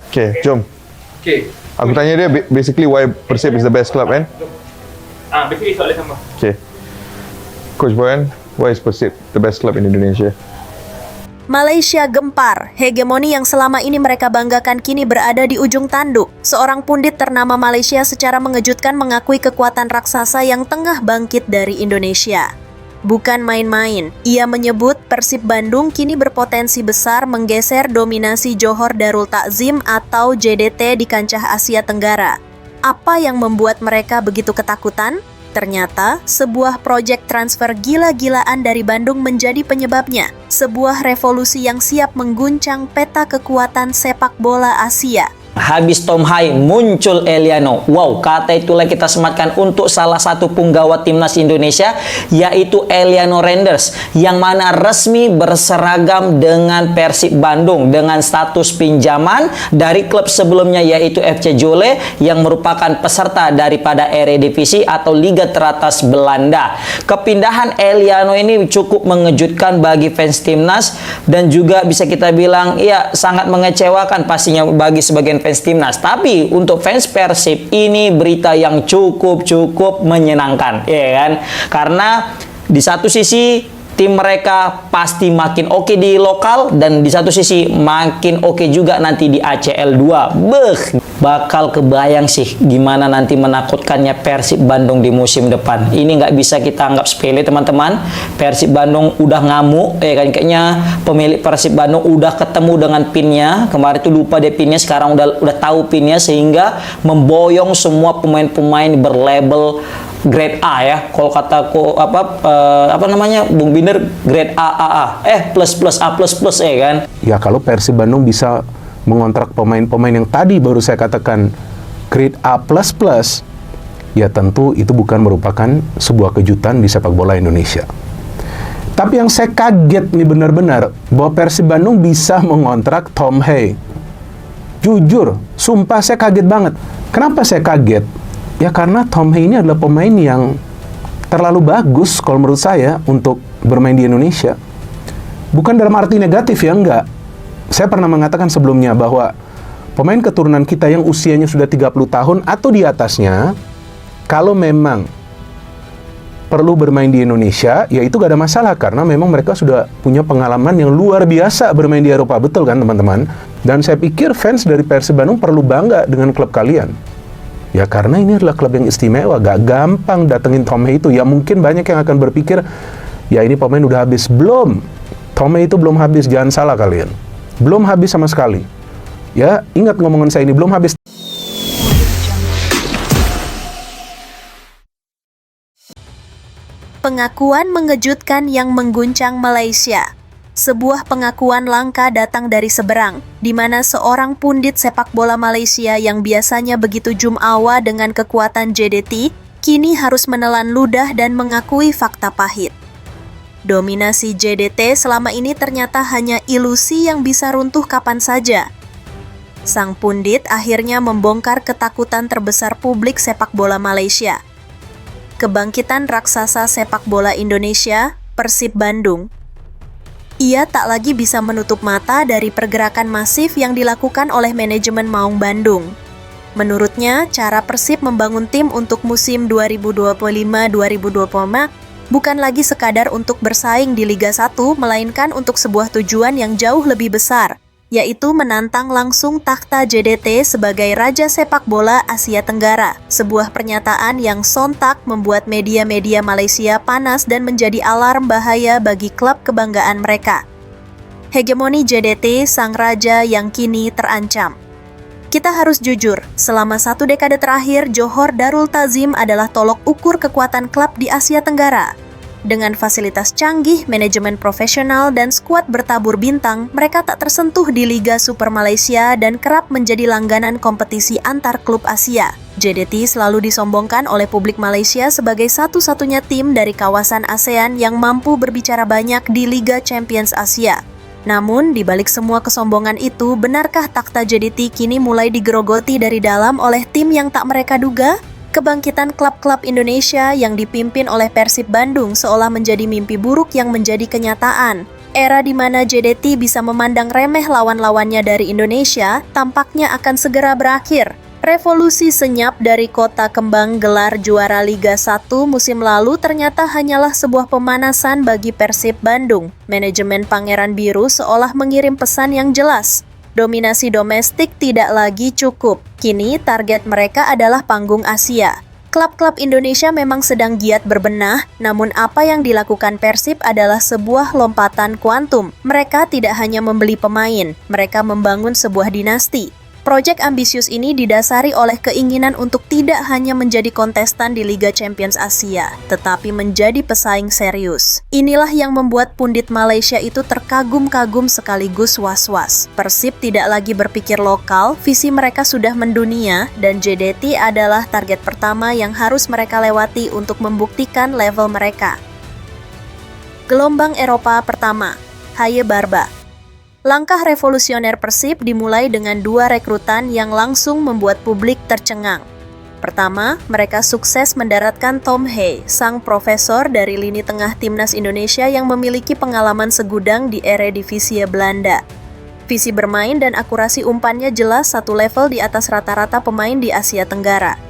Okay, jom. Okay. Aku tanya dia basically why Persib is the best club kan? Basically soalan sama. Okay. Coach Boyan, why is Persib the best club in Indonesia? Malaysia gempar. Hegemoni yang selama ini mereka banggakan kini berada di ujung tanduk. Seorang pundit ternama Malaysia secara mengejutkan mengakui kekuatan raksasa yang tengah bangkit dari Indonesia. Bukan main-main, ia menyebut Persib Bandung kini berpotensi besar menggeser dominasi Johor Darul Takzim atau JDT di kancah Asia Tenggara. Apa yang membuat mereka begitu ketakutan? Ternyata, sebuah proyek transfer gila-gilaan dari Bandung menjadi penyebabnya. Sebuah revolusi yang siap mengguncang peta kekuatan sepak bola Asia. Habis Tom Hai muncul Eliano. Wow, kata itulah kita sematkan untuk salah satu punggawa timnas Indonesia, yaitu Eliano Renders, yang mana resmi berseragam dengan Persib Bandung dengan status pinjaman dari klub sebelumnya yaitu FC Zwolle yang merupakan peserta daripada Eredivisie atau Liga Teratas Belanda. Kepindahan Eliano ini cukup mengejutkan bagi fans timnas dan juga bisa kita bilang ya sangat mengecewakan pastinya bagi sebagian fans timnas. Tapi untuk fans Persib ini berita yang cukup menyenangkan, ya kan? Karena di satu sisi tim mereka pasti makin oke di lokal dan di satu sisi makin oke juga nanti di ACL 2. Bakal kebayang sih gimana nanti menakutkannya Persib Bandung di musim depan. Ini nggak bisa kita anggap sepele, teman-teman. Persib Bandung udah ngamuk, ya kan? Kayaknya pemilik Persib Bandung udah ketemu dengan pinnya. Kemarin tuh lupa deh pinnya, sekarang udah tahu pinnya sehingga memboyong semua pemain-pemain berlabel grade A ya. Kalau kataku apa namanya Bung Binder, grade A plus A ya kan. Ya kalau Persib Bandung bisa mengontrak pemain-pemain yang tadi baru saya katakan grade A++, ya tentu itu bukan merupakan sebuah kejutan di sepak bola Indonesia. Tapi yang saya kaget nih benar-benar bahwa Persib Bandung bisa mengontrak Tom Hai. Jujur, sumpah saya kaget banget. Kenapa saya kaget? Ya karena Tom Hai ini adalah pemain yang terlalu bagus kalau menurut saya untuk bermain di Indonesia. Bukan dalam arti negatif ya, enggak. Saya pernah mengatakan sebelumnya bahwa pemain keturunan kita yang usianya sudah 30 tahun atau di atasnya, kalau memang perlu bermain di Indonesia, ya itu gak ada masalah karena memang mereka sudah punya pengalaman yang luar biasa bermain di Eropa, betul kan teman-teman? Dan saya pikir fans dari Persib Bandung perlu bangga dengan klub kalian. Ya karena ini adalah klub yang istimewa, gak gampang datengin Tom Hai itu. Ya mungkin banyak yang akan berpikir, ya ini pemain udah habis. Belum, Tom Hai itu belum habis, jangan salah kalian. Belum habis sama sekali. Ya, ingat ngomongan saya ini, belum habis. Pengakuan mengejutkan yang mengguncang Malaysia. Sebuah pengakuan langka datang dari seberang, di mana seorang pundit sepak bola Malaysia yang biasanya begitu jumawa dengan kekuatan JDT, kini harus menelan ludah dan mengakui fakta pahit. Dominasi JDT selama ini ternyata hanya ilusi yang bisa runtuh kapan saja. Sang pundit akhirnya membongkar ketakutan terbesar publik sepak bola Malaysia. Kebangkitan raksasa sepak bola Indonesia, Persib Bandung. Ia tak lagi bisa menutup mata dari pergerakan masif yang dilakukan oleh manajemen Maung Bandung. Menurutnya, cara Persib membangun tim untuk musim 2025-2026 bukan lagi sekadar untuk bersaing di Liga 1, melainkan untuk sebuah tujuan yang jauh lebih besar, yaitu menantang langsung takhta JDT sebagai Raja Sepak Bola Asia Tenggara. Sebuah pernyataan yang sontak membuat media-media Malaysia panas dan menjadi alarm bahaya bagi klub kebanggaan mereka. Hegemoni JDT, sang raja yang kini terancam. Kita harus jujur, selama 1 dekade terakhir, Johor Darul Takzim adalah tolok ukur kekuatan klub di Asia Tenggara. Dengan fasilitas canggih, manajemen profesional, dan skuad bertabur bintang, mereka tak tersentuh di Liga Super Malaysia dan kerap menjadi langganan kompetisi antar klub Asia. JDT selalu disombongkan oleh publik Malaysia sebagai satu-satunya tim dari kawasan ASEAN yang mampu berbicara banyak di Liga Champions Asia. Namun, di balik semua kesombongan itu, benarkah takhta JDT kini mulai digerogoti dari dalam oleh tim yang tak mereka duga? Kebangkitan klub-klub Indonesia yang dipimpin oleh Persib Bandung seolah menjadi mimpi buruk yang menjadi kenyataan. Era di mana JDT bisa memandang remeh lawan-lawannya dari Indonesia tampaknya akan segera berakhir. Revolusi senyap dari kota kembang gelar juara Liga 1 musim lalu ternyata hanyalah sebuah pemanasan bagi Persib Bandung. Manajemen Pangeran Biru seolah mengirim pesan yang jelas. Dominasi domestik tidak lagi cukup. Kini target mereka adalah panggung Asia. Klub-klub Indonesia memang sedang giat berbenah, namun apa yang dilakukan Persib adalah sebuah lompatan kuantum. Mereka tidak hanya membeli pemain, mereka membangun sebuah dinasti. Proyek ambisius ini didasari oleh keinginan untuk tidak hanya menjadi kontestan di Liga Champions Asia, tetapi menjadi pesaing serius. Inilah yang membuat pundit Malaysia itu terkagum-kagum sekaligus was-was. Persib tidak lagi berpikir lokal, visi mereka sudah mendunia, dan JDT adalah target pertama yang harus mereka lewati untuk membuktikan level mereka. Gelombang Eropa pertama, Haye Barba. Langkah revolusioner Persib dimulai dengan 2 rekrutan yang langsung membuat publik tercengang. Pertama, mereka sukses mendaratkan Tom Hey, sang profesor dari lini tengah timnas Indonesia yang memiliki pengalaman segudang di Eredivisie Belanda. Visi bermain dan akurasi umpannya jelas satu level di atas rata-rata pemain di Asia Tenggara.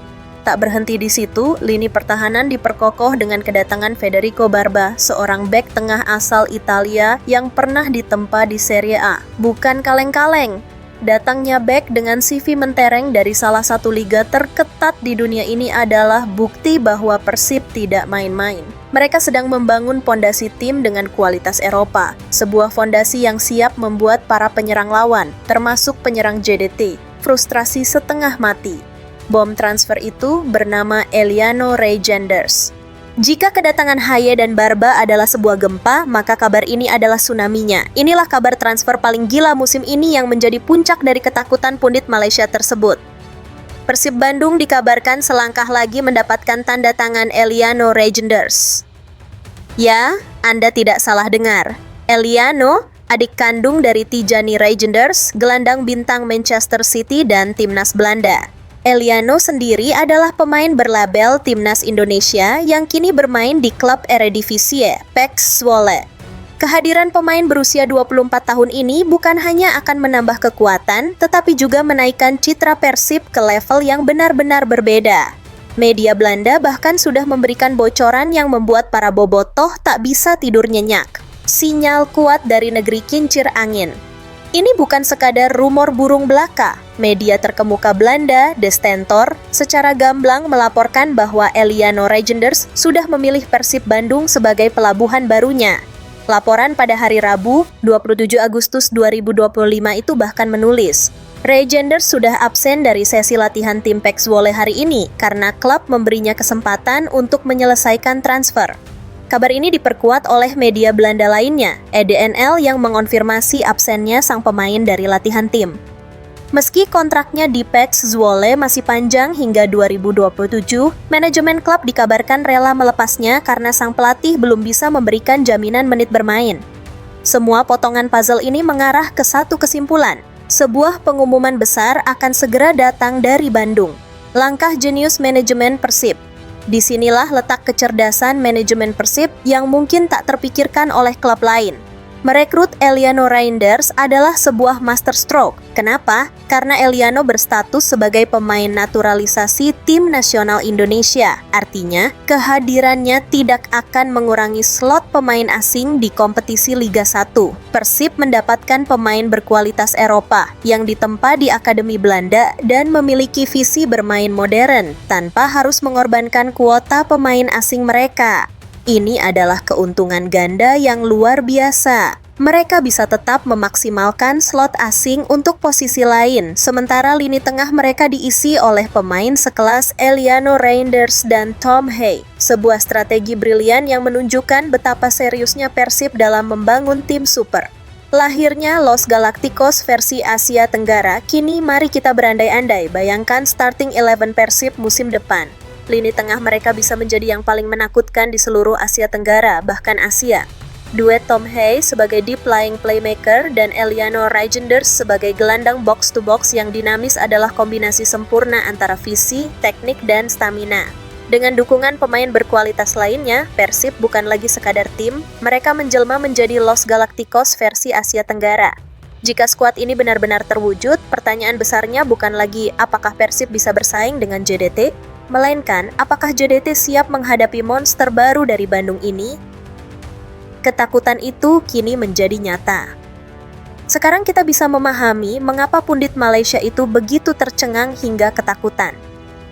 Tak berhenti di situ, lini pertahanan diperkokoh dengan kedatangan Federico Barba, seorang bek tengah asal Italia yang pernah ditempa di Serie A. Bukan kaleng-kaleng. Datangnya bek dengan CV mentereng dari salah satu liga terketat di dunia ini adalah bukti bahwa Persib tidak main-main. Mereka sedang membangun fondasi tim dengan kualitas Eropa, sebuah fondasi yang siap membuat para penyerang lawan, termasuk penyerang JDT, frustrasi setengah mati. Bom transfer itu bernama Eliano Reijenders. Jika kedatangan Haye dan Barba adalah sebuah gempa, maka kabar ini adalah tsunami-nya. Inilah kabar transfer paling gila musim ini yang menjadi puncak dari ketakutan pundit Malaysia tersebut. Persib Bandung dikabarkan selangkah lagi mendapatkan tanda tangan Eliano Reijenders. Ya, Anda tidak salah dengar. Eliano, adik kandung dari Tijani Reijenders, gelandang bintang Manchester City dan timnas Belanda. Eliano sendiri adalah pemain berlabel Timnas Indonesia yang kini bermain di klub Eredivisie, PEC Zwolle. Kehadiran pemain berusia 24 tahun ini bukan hanya akan menambah kekuatan, tetapi juga menaikkan citra Persib ke level yang benar-benar berbeda. Media Belanda bahkan sudah memberikan bocoran yang membuat para bobotoh tak bisa tidur nyenyak. Sinyal kuat dari negeri kincir angin. Ini bukan sekadar rumor burung belaka. Media terkemuka Belanda, De Stentor, secara gamblang melaporkan bahwa Eliano Reijenders sudah memilih Persib Bandung sebagai pelabuhan barunya. Laporan pada hari Rabu, 27 Agustus 2025 itu bahkan menulis, Reijenders sudah absen dari sesi latihan tim PEC Zwolle hari ini karena klub memberinya kesempatan untuk menyelesaikan transfer. Kabar ini diperkuat oleh media Belanda lainnya, EDNL yang mengonfirmasi absennya sang pemain dari latihan tim. Meski kontraknya di PEC Zwolle masih panjang hingga 2027, manajemen klub dikabarkan rela melepasnya karena sang pelatih belum bisa memberikan jaminan menit bermain. Semua potongan puzzle ini mengarah ke satu kesimpulan, sebuah pengumuman besar akan segera datang dari Bandung. Langkah jenius manajemen Persib. Disinilah letak kecerdasan manajemen Persib yang mungkin tak terpikirkan oleh klub lain. Merekrut Eliano Reijenders adalah sebuah masterstroke. Kenapa? Karena Eliano berstatus sebagai pemain naturalisasi tim nasional Indonesia. Artinya, kehadirannya tidak akan mengurangi slot pemain asing di kompetisi Liga 1. Persib mendapatkan pemain berkualitas Eropa yang ditempa di Akademi Belanda dan memiliki visi bermain modern tanpa harus mengorbankan kuota pemain asing mereka. Ini adalah keuntungan ganda yang luar biasa. Mereka bisa tetap memaksimalkan slot asing untuk posisi lain, sementara lini tengah mereka diisi oleh pemain sekelas Eliano Reijenders dan Tom Hey. Sebuah strategi brilian yang menunjukkan betapa seriusnya Persib dalam membangun tim super. Lahirnya Los Galacticos versi Asia Tenggara, kini mari kita berandai-andai bayangkan starting 11 Persib musim depan. Lini tengah mereka bisa menjadi yang paling menakutkan di seluruh Asia Tenggara, bahkan Asia. Duet Tom Hey sebagai deep lying playmaker dan Eliano Reijenders sebagai gelandang box-to-box yang dinamis adalah kombinasi sempurna antara visi, teknik, dan stamina. Dengan dukungan pemain berkualitas lainnya, Persib bukan lagi sekadar tim, mereka menjelma menjadi Los Galacticos versi Asia Tenggara. Jika skuad ini benar-benar terwujud, pertanyaan besarnya bukan lagi apakah Persib bisa bersaing dengan JDT, melainkan apakah JDT siap menghadapi monster baru dari Bandung ini? Ketakutan itu kini menjadi nyata. Sekarang kita bisa memahami mengapa pundit Malaysia itu begitu tercengang hingga ketakutan.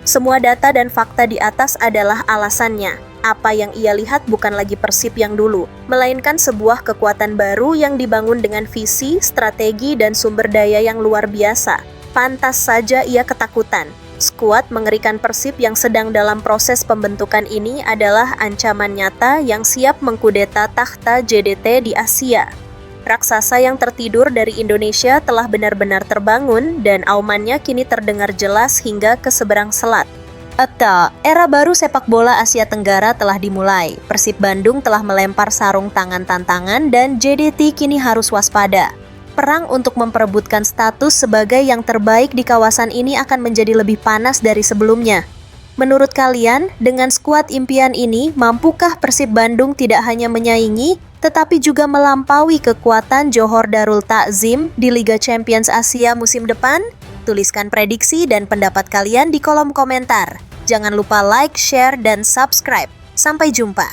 Semua data dan fakta di atas adalah alasannya. Apa yang ia lihat bukan lagi Persib yang dulu, melainkan sebuah kekuatan baru yang dibangun dengan visi, strategi, dan sumber daya yang luar biasa. Pantas saja ia ketakutan. Skuad mengerikan Persib yang sedang dalam proses pembentukan ini adalah ancaman nyata yang siap mengkudeta takhta JDT di Asia. Raksasa yang tertidur dari Indonesia telah benar-benar terbangun dan aumannya kini terdengar jelas hingga ke seberang selat. Era baru sepak bola Asia Tenggara telah dimulai. Persib Bandung telah melempar sarung tangan tantangan dan JDT kini harus waspada. Perang untuk memperebutkan status sebagai yang terbaik di kawasan ini akan menjadi lebih panas dari sebelumnya. Menurut kalian, dengan skuad impian ini, mampukah Persib Bandung tidak hanya menyaingi, tetapi juga melampaui kekuatan Johor Darul Takzim di Liga Champions Asia musim depan? Tuliskan prediksi dan pendapat kalian di kolom komentar. Jangan lupa like, share, dan subscribe. Sampai jumpa.